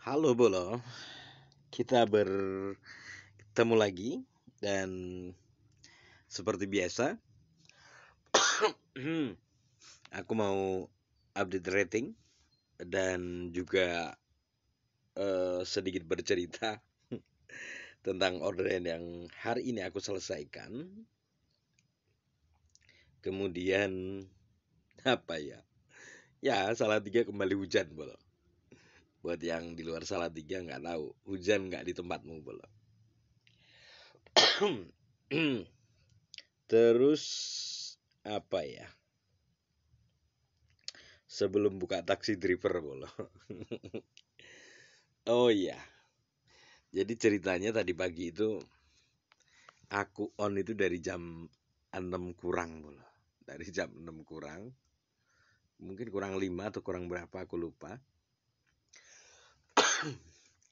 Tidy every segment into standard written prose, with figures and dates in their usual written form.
Halo Bolo, kita bertemu lagi dan seperti biasa, aku mau update rating dan juga sedikit bercerita tentang orderan yang hari ini aku selesaikan. Kemudian apa ya? Ya, Salatiga kembali hujan Bolo. Buat yang di luar Salatiga nggak tahu, hujan nggak di tempatmu Bolo. Terus apa ya? Sebelum buka taksi driver Bolo. Oh iya, jadi ceritanya tadi pagi itu aku on itu dari jam 6 kurang Bolo. Dari jam 6 kurang, mungkin kurang 5 atau kurang berapa aku lupa.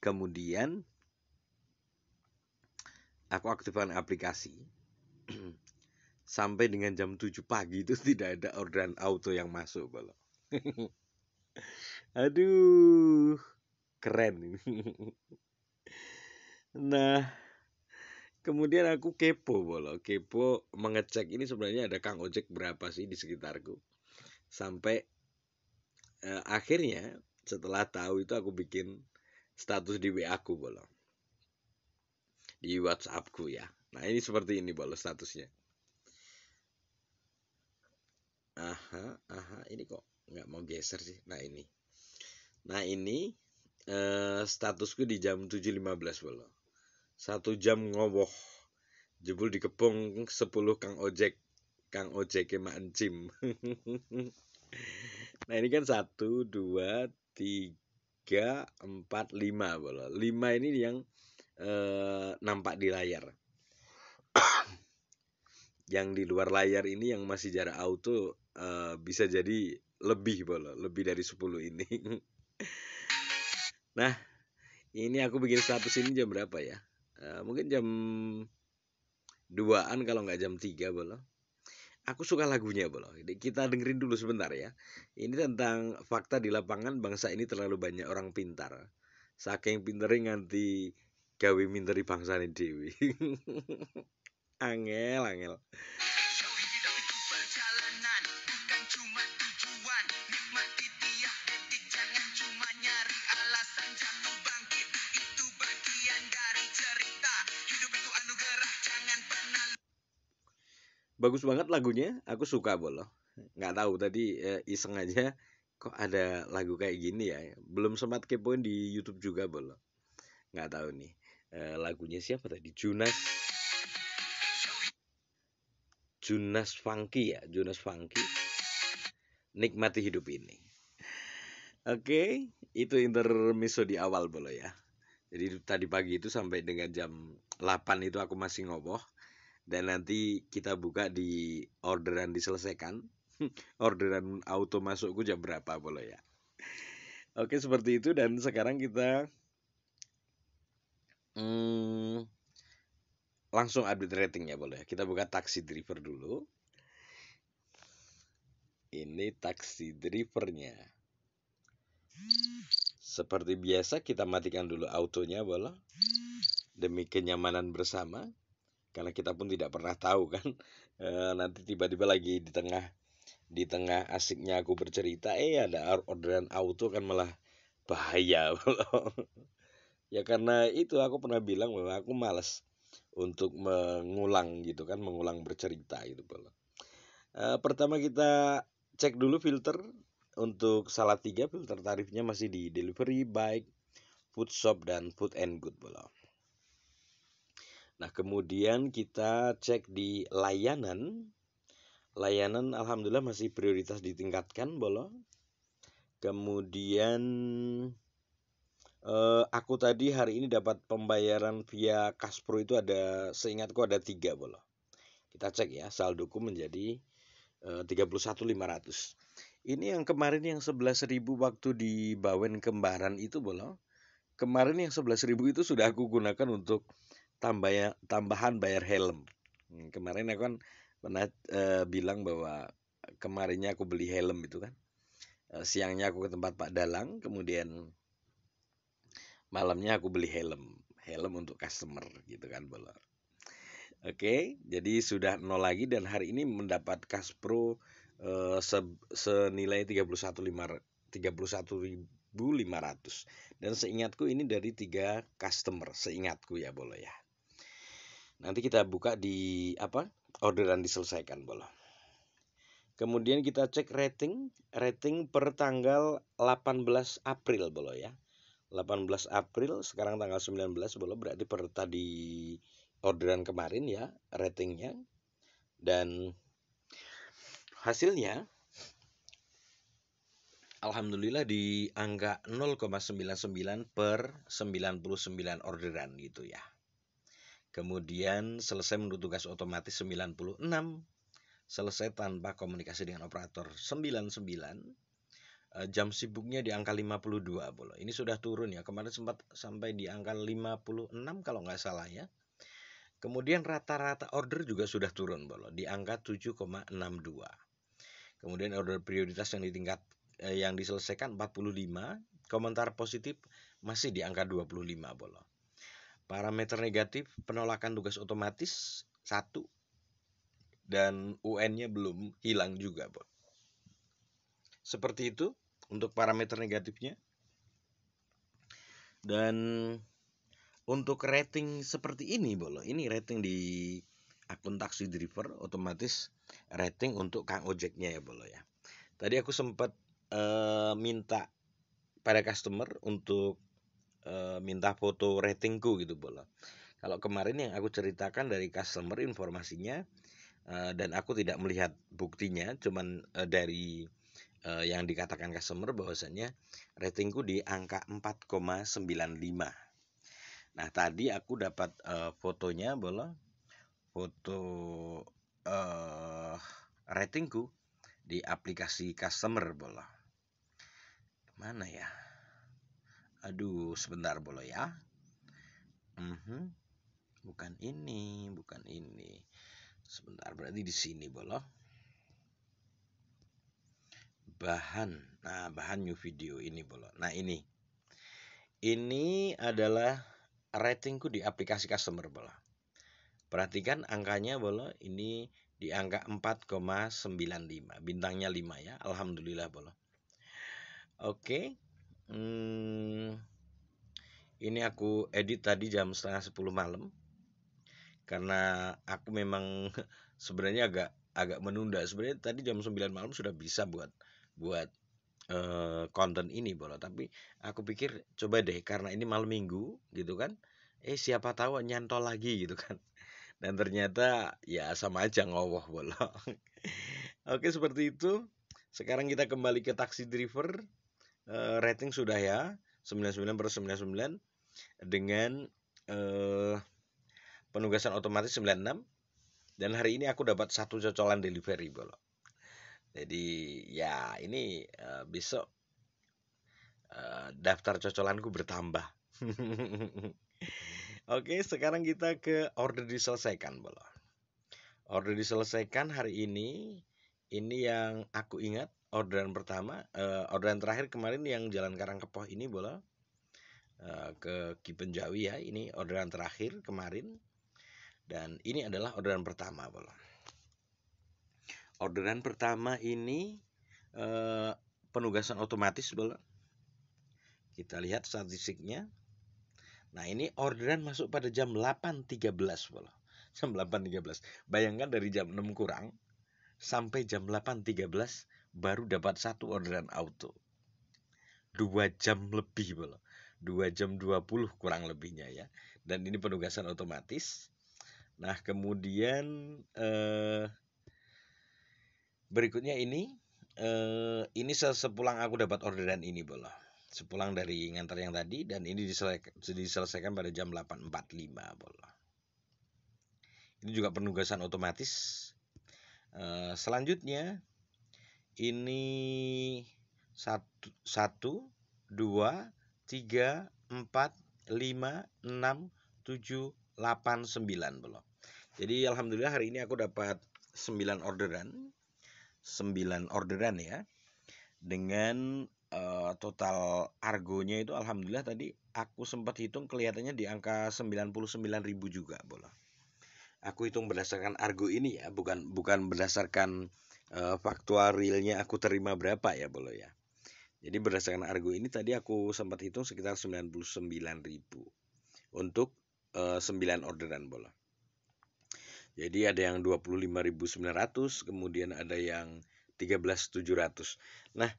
Kemudian aku aktifkan aplikasi. Sampai dengan jam 7 pagi itu tidak ada orderan auto yang masuk Bolo. Aduh, keren ini. Nah, kemudian aku kepo Bolo. Kepo mengecek ini sebenarnya ada Kang Ojek berapa sih di sekitarku. Sampai akhirnya setelah tahu itu aku bikin status di WA aku Bolo. Di WhatsAppku ya. Nah, ini seperti ini Bolo statusnya. Aha, aha, ini kok nggak mau geser sih. Nah, ini. Nah, ini statusku di jam 7.15 Bolo. 1 jam ngowoh. Jebul dikepung 10 Kang Ojek. Kang Ojek Mak Encim. Nah, ini kan 1, 2, 3, 4, 5 Bolo. 5 ini yang nampak di layar. Yang di luar layar ini yang masih jarak auto bisa jadi lebih Bolo, lebih dari 10 ini. Nah, ini aku bikin status ini jam berapa ya? Mungkin jam 2-an kalau nggak jam 3 Bolo. Aku suka lagunya Bolo. Jadi kita dengerin dulu sebentar ya. Ini tentang fakta di lapangan bangsa ini terlalu banyak orang pintar. Saking pinternya nganti gawe minteri bangsa ini dewi. Angel, angel. Bagus banget lagunya, aku suka Bolo. Nggak tahu tadi iseng aja kok ada lagu kayak gini ya. Belum sempat kepoin di YouTube juga Bolo. Nggak tahu nih lagunya siapa tadi? Junas Funky ya, Junas Funky. Nikmati hidup ini. Oke, itu intermezzo di awal Bolo ya. Jadi tadi pagi itu sampai dengan jam 8 itu aku masih ngoboh. Dan nanti kita buka di orderan diselesaikan. Orderan auto masukku jam berapa Bolo ya. Oke, seperti itu. Dan sekarang kita langsung update ratingnya Bolo ya. Kita buka taksi driver dulu. Ini taksi drivernya. Seperti biasa kita matikan dulu autonya Bolo. Demi kenyamanan bersama. Karena kita pun tidak pernah tahu kan. Nanti tiba-tiba lagi di tengah asiknya aku bercerita, ada orderan auto kan malah bahaya. Ya karena itu aku pernah bilang bahwa aku malas untuk mengulang gitu kan, mengulang bercerita gitu. Pertama kita cek dulu filter untuk Salatiga, filter tarifnya masih di delivery, bike, food shop dan food and good Bolo. Nah, kemudian kita cek di layanan. Layanan alhamdulillah masih prioritas ditingkatkan Bolo. Kemudian aku tadi hari ini dapat pembayaran via Kaspro itu seingatku ada 3 Bolo. Kita cek ya, saldoku menjadi 31.500. Ini yang kemarin yang 11.000 waktu di Bawen Kembaran itu Bolo. Kemarin yang 11.000 itu sudah aku gunakan untuk tambahan bayar helm. Kemarin aku kan pernah bilang bahwa kemarinnya aku beli helm itu kan. Siangnya aku ke tempat Pak Dalang, kemudian malamnya aku beli helm untuk customer gitu kan bolo. Oke, jadi sudah nol lagi dan hari ini mendapat cash pro senilai 31.500 dan seingatku ini dari 3 customer, seingatku ya bolo ya. Nanti kita buka di orderan diselesaikan bolo. Kemudian kita cek rating per tanggal 18 April bolo ya. 18 April, sekarang tanggal 19 bolo, berarti per tadi orderan kemarin ya ratingnya. Dan hasilnya alhamdulillah di angka 0,99 per 99 orderan gitu ya. Kemudian selesai menurut tugas otomatis 96, selesai tanpa komunikasi dengan operator 99, jam sibuknya di angka 52 bolo. Ini sudah turun ya, kemarin sempat sampai di angka 56 kalau nggak salah ya. Kemudian rata-rata order juga sudah turun bolo di angka 7,62. Kemudian order prioritas yang diselesaikan 45, komentar positif masih di angka 25 bolo. Parameter negatif penolakan tugas otomatis 1 dan UN-nya belum hilang juga bolo. Seperti itu untuk parameter negatifnya. Dan untuk rating seperti ini bolo, ini rating di akun taksi driver, otomatis rating untuk Kang Ojeknya ya bolo ya. Tadi aku sempat minta pada customer untuk minta foto ratingku gitu bolo. Kalau kemarin yang aku ceritakan dari customer informasinya dan aku tidak melihat buktinya, cuman dari yang dikatakan customer bahwasannya ratingku di angka 4,95. Nah tadi aku dapat fotonya bolo, foto ratingku di aplikasi customer bolo. Mana ya? Aduh sebentar bolo ya. Bukan ini. Sebentar, berarti di sini bolo. Bahan new video ini bolo. Nah ini adalah ratingku di aplikasi customer bolo. Perhatikan angkanya bolo, ini di angka 4,95, bintangnya 5 ya, alhamdulillah bolo. Oke. Ini aku edit tadi jam 9:30 malam. Karena aku memang sebenarnya agak menunda. Sebenarnya tadi jam 9 malam sudah bisa buat konten ini bolo, tapi aku pikir coba deh karena ini malam minggu gitu kan, siapa tahu nyantol lagi gitu kan, dan ternyata ya sama aja ngowoh bolo. Oke seperti itu. Sekarang kita kembali ke taksi driver, rating sudah ya 99/99 dengan penugasan otomatis 96, dan hari ini aku dapat 1 cocolan delivery bolo. Jadi ya ini besok daftar cocolanku bertambah. Oke, sekarang kita ke order diselesaikan bolo. Order diselesaikan hari ini yang aku ingat orderan pertama, orderan terakhir kemarin yang Jalan Karangkepoh ini bolo, ke Kipenjawi ya, ini orderan terakhir kemarin, dan ini adalah orderan pertama bolo. Orderan pertama ini penugasan otomatis bolo. Kita lihat statistiknya. Nah ini orderan masuk pada jam 8.13 bolo. Jam 8.13. Bayangkan dari jam 6 kurang sampai jam 8.13 baru dapat 1 orderan auto. 2 jam lebih bolo. 2 jam 20 kurang lebihnya ya. Dan ini penugasan otomatis. Nah kemudian berikutnya ini sepulang aku dapat orderan ini bolo. Sepulang dari ngantar yang tadi, dan ini diselesaikan pada jam 8.45 bolo. Ini juga penugasan otomatis. Selanjutnya ini 1, 2, 3, 4, 5, 6, 7, 8, 9 bolo. Jadi alhamdulillah hari ini aku dapat 9 orderan ya, dengan total argonya itu alhamdulillah tadi aku sempat hitung kelihatannya di angka 99.000 juga bola. Aku hitung berdasarkan argo ini ya, bukan berdasarkan faktual realnya aku terima berapa ya bola ya. Jadi berdasarkan argo ini tadi aku sempat hitung sekitar 99.000 untuk 9 orderan bola. Jadi ada yang 25.900, kemudian ada yang 13.700. Nah,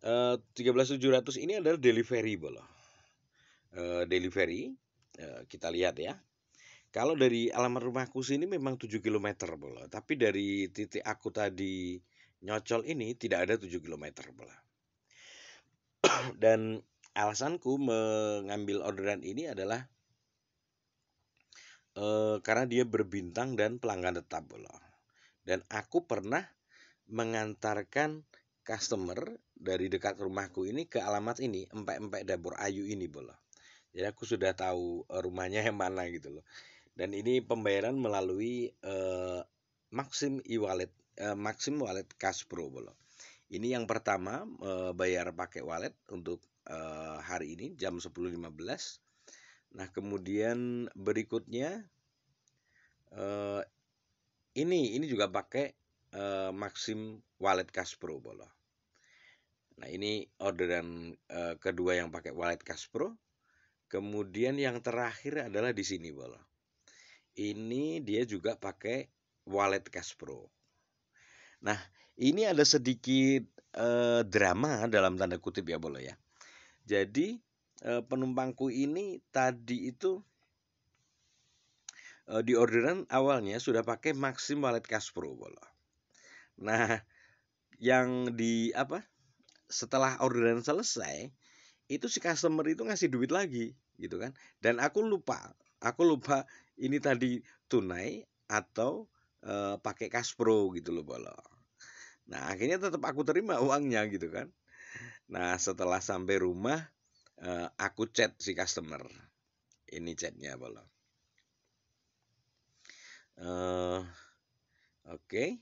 13.700 ini adalah delivery bola. Delivery kita lihat ya. Kalau dari alamat rumahku sini memang 7 km bola, tapi dari titik aku tadi nyocol ini tidak ada 7 km bola. Dan alasanku mengambil orderan ini adalah karena dia berbintang dan pelanggan tetap bola. Dan aku pernah mengantarkan customer dari dekat rumahku ini ke alamat ini, empek-empek dapur Ayu ini bola. Jadi aku sudah tahu rumahnya yang mana gitu loh. Dan ini pembayaran melalui Maxim e-wallet, Maxim Wallet Cash Pro bola. Ini yang pertama bayar pakai wallet untuk hari ini jam 10.15. Nah, kemudian berikutnya ini juga pakai Maxim Wallet Cash Pro bola. Nah, ini orderan kedua yang pakai Wallet Cash Pro. Kemudian yang terakhir adalah di sini bola. Ini dia juga pakai Wallet Cash Pro. Nah, ini ada sedikit drama dalam tanda kutip ya bola ya. Jadi penumpangku ini tadi itu di orderan awalnya sudah pakai Maxim Wallet Cash Pro bola. Nah, yang setelah orderan selesai itu si customer itu ngasih duit lagi gitu kan. Dan aku lupa ini tadi tunai atau pakai Cash Pro gitu loh bola. Nah, akhirnya tetap aku terima uangnya gitu kan. Nah, setelah sampai rumah aku chat si customer. Ini chatnya bola. Oke.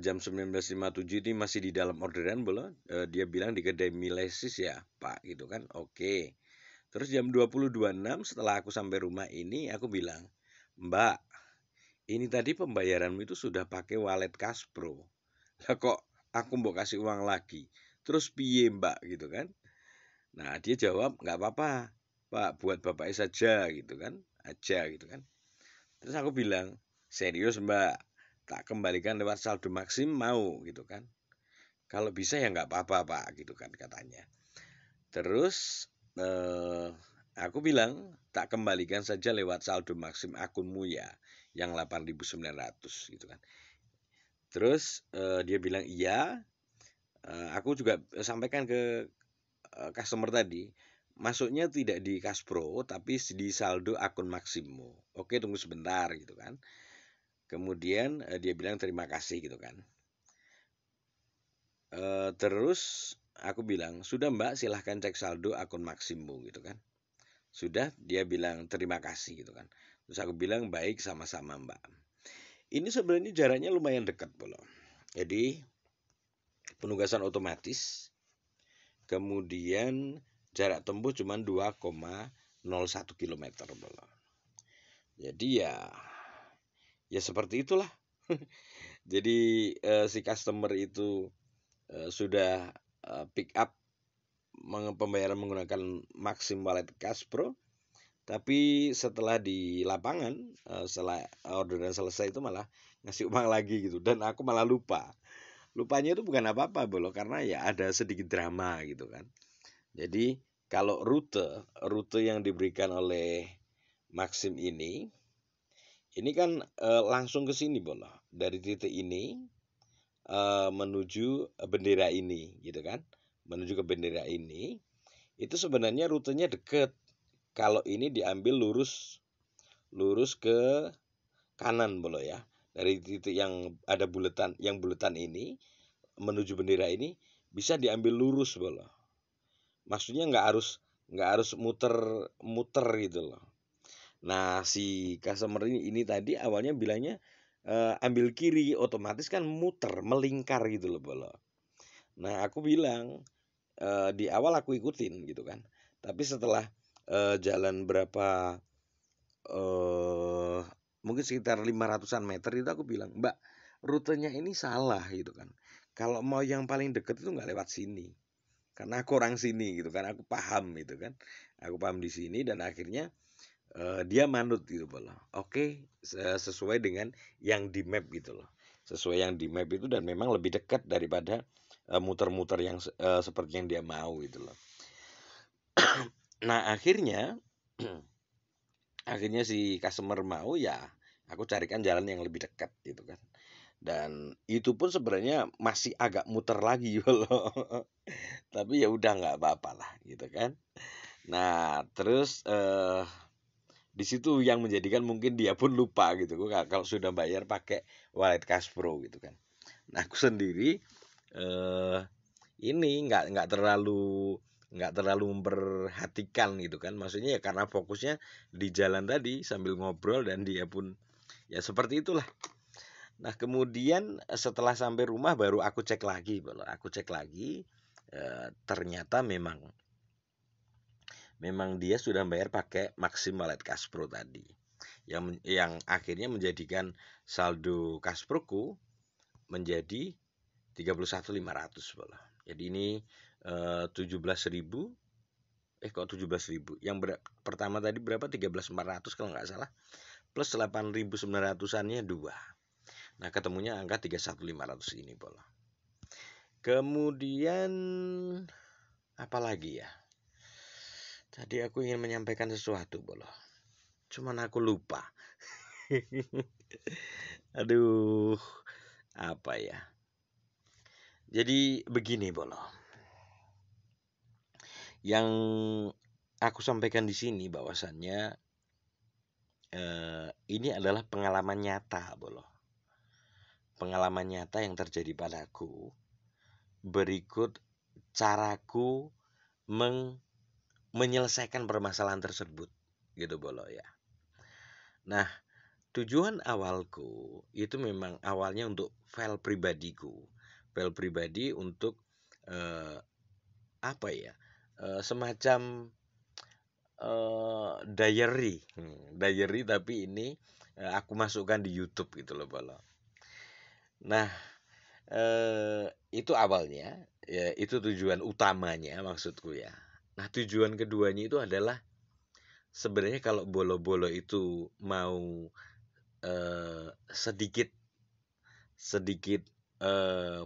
Jam 19.57 ini masih di dalam orderan bola. Dia bilang di kedai Milesis ya Pak gitu kan. Oke. Terus jam 20.26 setelah aku sampai rumah ini aku bilang, Mbak, ini tadi pembayaranmu itu sudah pakai wallet Cash Pro. Lah kok aku mau kasih uang lagi? Terus piye Mbak gitu kan? Nah dia jawab nggak apa-apa Pak, buat bapaknya saja gitu kan, aja gitu kan. Terus aku bilang, serius Mbak, tak kembalikan lewat saldo Maxim mau gitu kan. Kalau bisa ya nggak apa-apa Pak gitu kan katanya. Terus aku bilang tak kembalikan saja lewat saldo Maxim akunmu ya yang 8.900 gitu kan. Terus dia bilang iya. Aku juga sampaikan ke customer tadi, masuknya tidak di Cash Pro tapi di saldo akun Maximmu. Oke, tunggu sebentar gitu kan. Kemudian dia bilang terima kasih gitu kan. Terus aku bilang, sudah Mbak silahkan cek saldo akun Maximmu gitu kan. Sudah, dia bilang terima kasih gitu kan. Terus aku bilang baik, sama-sama Mbak. Ini sebenarnya jaraknya lumayan dekat bola. Jadi penugasan otomatis, kemudian jarak tempuh cuma 2,01 km bola. Jadi ya seperti itulah. Jadi si customer itu sudah pick up pembayaran menggunakan Maxim Wallet Cash Pro, tapi setelah di lapangan setelah orderan selesai itu malah ngasih uang lagi gitu, dan aku malah lupanya itu bukan apa-apa bolo, karena ya ada sedikit drama gitu kan. Jadi kalau rute yang diberikan oleh Maxim ini kan langsung ke sini bolo, dari titik ini menuju bendera ini gitu kan, menuju ke bendera ini itu sebenarnya rutenya deket. Kalau ini diambil lurus ke kanan bolo ya, dari titik yang ada buletan ini menuju bendera ini bisa diambil lurus bolo. Maksudnya nggak harus muter gitu loh. Nah si customer ini tadi awalnya bilangnya ambil kiri, otomatis kan muter melingkar gitu loh bolo. Nah aku bilang di awal aku ikutin gitu kan. Tapi setelah jalan berapa mungkin sekitar 500-an meter itu aku bilang, "Mbak, rutenya ini salah," gitu kan. "Kalau mau yang paling deket itu nggak lewat sini." Karena aku orang sini gitu kan, aku paham gitu kan. Aku paham di sini dan akhirnya dia manut gitu loh. Oke, sesuai dengan yang di map gitu loh. Sesuai yang di map itu dan memang lebih dekat daripada muter-muter yang seperti yang dia mau gitu loh. Nah, akhirnya akhirnya si customer mau, ya aku carikan jalan yang lebih dekat gitu kan. Dan itu pun sebenarnya masih agak muter lagi loh. Tapi ya udah nggak apa-apa lah gitu kan. Nah, terus di situ yang menjadikan mungkin dia pun lupa gitu kalau sudah bayar pakai wallet Cashpro gitu kan. Nah, aku sendiri eh ini nggak terlalu memperhatikan gitu kan. Maksudnya ya karena fokusnya di jalan tadi sambil ngobrol dan dia pun ya seperti itulah. Nah, kemudian setelah sampai rumah baru aku cek lagi, ternyata memang dia sudah bayar pakai Maxim Wallet Cashpro tadi. Yang akhirnya menjadikan saldo Cashproku menjadi 31.500 bola. Jadi ini 17.000, kok 17.000? Yang pertama tadi berapa? 13.400 kalau nggak salah. Plus 8.900-annya 2. Nah, ketemunya angka 31.500 ini bola. Kemudian apa lagi ya? Tadi aku ingin menyampaikan sesuatu bola. Cuman aku lupa. Aduh, apa ya? Jadi begini bola. Yang aku sampaikan di sini bahwasannya ini adalah pengalaman nyata, bola. Pengalaman nyata yang terjadi padaku. Berikut caraku menyelesaikan permasalahan tersebut, gitu bola ya. Nah, tujuan awalku itu memang awalnya untuk file pribadiku, untuk apa ya? Semacam diary tapi ini aku masukkan di YouTube gitu loh bola. Nah, itu awalnya ya, itu tujuan utamanya maksudku ya. Nah, tujuan keduanya itu adalah sebenarnya kalau bolo-bolo itu mau sedikit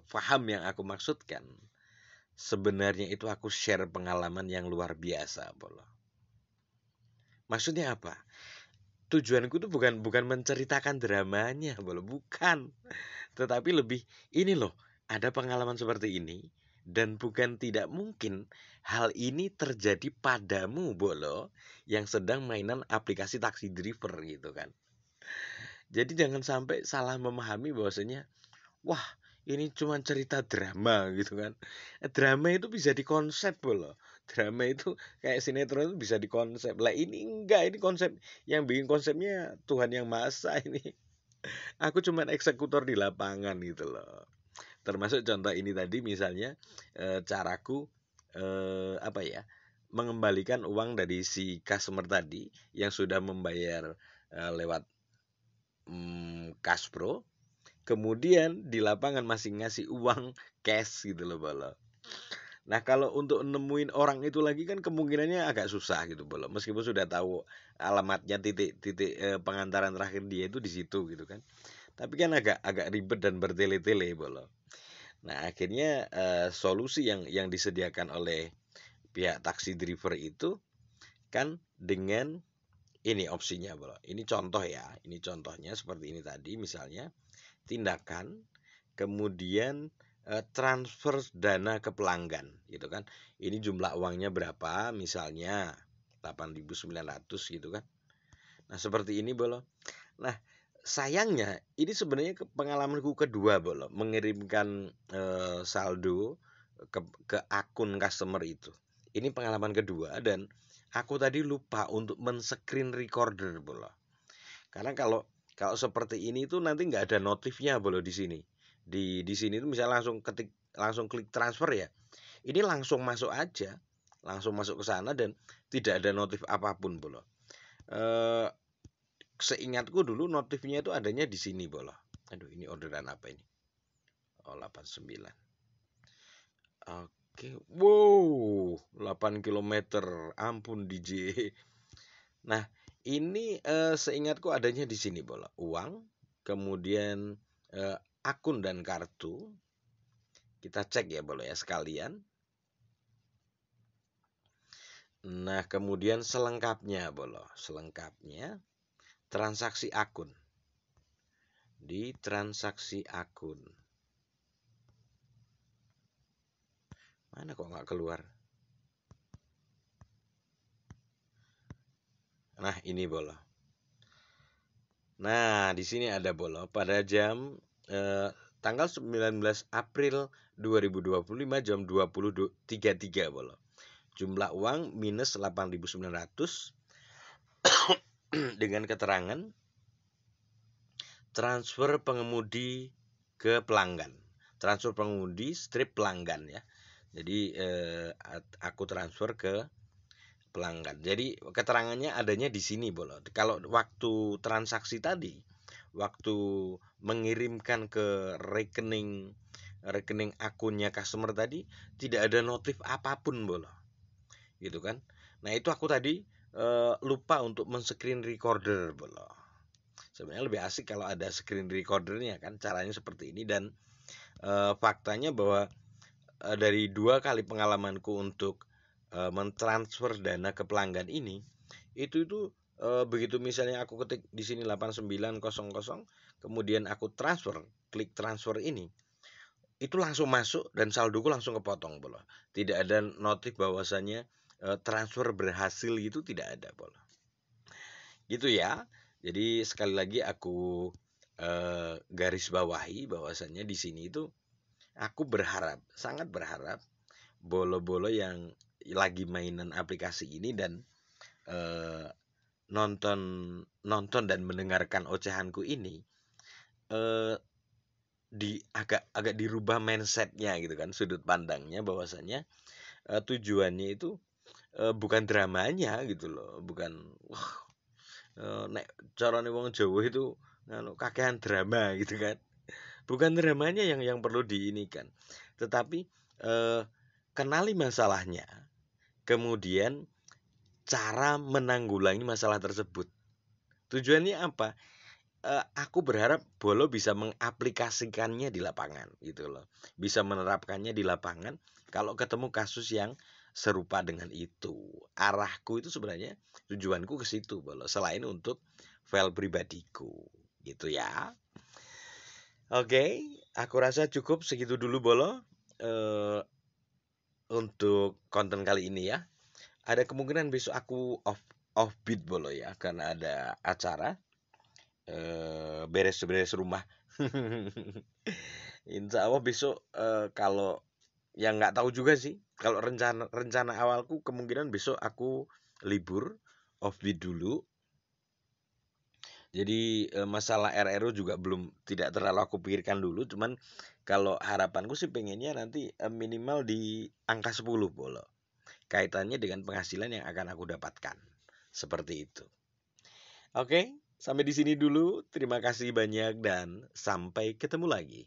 paham yang aku maksudkan, sebenarnya itu aku share pengalaman yang luar biasa bola. Maksudnya apa? Tujuanku itu bukan menceritakan dramanya, bukan. Tetapi lebih ini loh, ada pengalaman seperti ini dan bukan tidak mungkin hal ini terjadi padamu, Bolo, yang sedang mainan aplikasi taksi driver gitu kan. Jadi jangan sampai salah memahami bahwasanya wah, ini cuma cerita drama gitu kan. Drama itu bisa dikonsep loh. Drama itu kayak sinetron itu bisa dikonsep. Lah ini enggak, ini konsep yang bikin konsepnya Tuhan Yang Maha Esa ini. Aku cuma eksekutor di lapangan gitu loh. Termasuk contoh ini tadi misalnya caraku apa ya? Mengembalikan uang dari si customer tadi yang sudah membayar lewat Cashpro. Kemudian di lapangan masih ngasih uang cash gitu loh Bolo. Nah, kalau untuk nemuin orang itu lagi kan kemungkinannya agak susah gitu Bolo. Meskipun sudah tahu alamatnya, titik pengantaran terakhir dia itu di situ gitu kan. Tapi kan agak ribet dan bertele-tele Bolo. Nah, akhirnya solusi yang disediakan oleh pihak taksi driver itu kan dengan ini opsinya Bolo. Ini contoh ya. Ini contohnya seperti ini tadi misalnya tindakan kemudian transfer dana ke pelanggan gitu kan. Ini jumlah uangnya berapa misalnya 8.900 gitu kan. Nah, seperti ini Bolo. Nah, sayangnya ini sebenarnya pengalamanku kedua Bolo, mengirimkan saldo ke akun customer itu. Ini pengalaman kedua dan aku tadi lupa untuk men-screen recorder Bolo. Karena kalau seperti ini tuh nanti nggak ada notifnya Bolo di sini. Di sini tuh misalnya langsung klik transfer ya. Ini langsung masuk aja, langsung masuk ke sana dan tidak ada notif apapun, Bolo. Seingatku dulu notifnya itu adanya di sini, Bolo. Aduh, ini orderan apa ini? Oh, 89. Oke, wow, 8 km, ampun DJ. Nah, ini seingatku adanya di sini, Bolo. Uang, kemudian akun dan kartu. Kita cek ya, Bolo ya sekalian. Nah, kemudian selengkapnya, Bolo. Selengkapnya transaksi akun. Di transaksi akun. Mana kok nggak keluar? Nah, ini, Bolo. Nah, di sini ada, Bolo. Pada jam tanggal 19 April 2025 jam 20.33, Bolo. Jumlah uang minus 8.900 dengan keterangan transfer pengemudi ke pelanggan. Transfer pengemudi strip pelanggan ya. Jadi aku transfer ke pelanggan. Jadi keterangannya adanya di sini, Bolo. Kalau waktu transaksi tadi, waktu mengirimkan ke rekening akunnya customer tadi tidak ada notif apapun, Bolo. Gitu kan. Nah, itu aku tadi lupa untuk men-screen recorder, Bolo. Sebenarnya lebih asik kalau ada screen recordernya kan, caranya seperti ini. Dan faktanya bahwa dari 2 kali pengalamanku untuk mentransfer dana ke pelanggan ini, itu begitu misalnya aku ketik di sini 8900, kemudian aku klik transfer ini, itu langsung masuk dan saldoku langsung kepotong, Bolo. Tidak ada notif bahwasannya transfer berhasil, gitu tidak ada, Bolo. Gitu ya. Jadi sekali lagi aku garis bawahi bahwasannya di sini itu aku berharap, sangat berharap bolo-bolo yang lagi mainan aplikasi ini dan nonton dan mendengarkan ocehanku ini agak dirubah mindsetnya gitu kan, sudut pandangnya bahwasannya tujuannya itu bukan dramanya gitu loh, bukan wah nek carane wong Jawa itu kakehan drama gitu kan. Bukan dramanya yang perlu diinikan, tetapi kenali masalahnya, kemudian cara menanggulangi masalah tersebut. Tujuannya apa? Aku berharap Bolo bisa mengaplikasikannya di lapangan gitu loh. Bisa menerapkannya di lapangan kalau ketemu kasus yang serupa dengan itu. Arahku itu sebenarnya tujuanku ke situ, Bolo, selain untuk file pribadiku. Gitu ya. Oke, aku rasa cukup segitu dulu, Bolo. Untuk konten kali ini ya. Ada kemungkinan besok aku offbeat, Bolo ya, karena ada acara beres-beres rumah. Insya Allah besok kalau yang nggak tahu juga sih, kalau rencana awalku kemungkinan besok aku libur, offbeat dulu. Jadi masalah RRU juga tidak terlalu aku pikirkan dulu, cuman kalau harapanku sih pengennya nanti minimal di angka 10, Bolo. Kaitannya dengan penghasilan yang akan aku dapatkan. Seperti itu. Oke, sampai di sini dulu. Terima kasih banyak dan sampai ketemu lagi.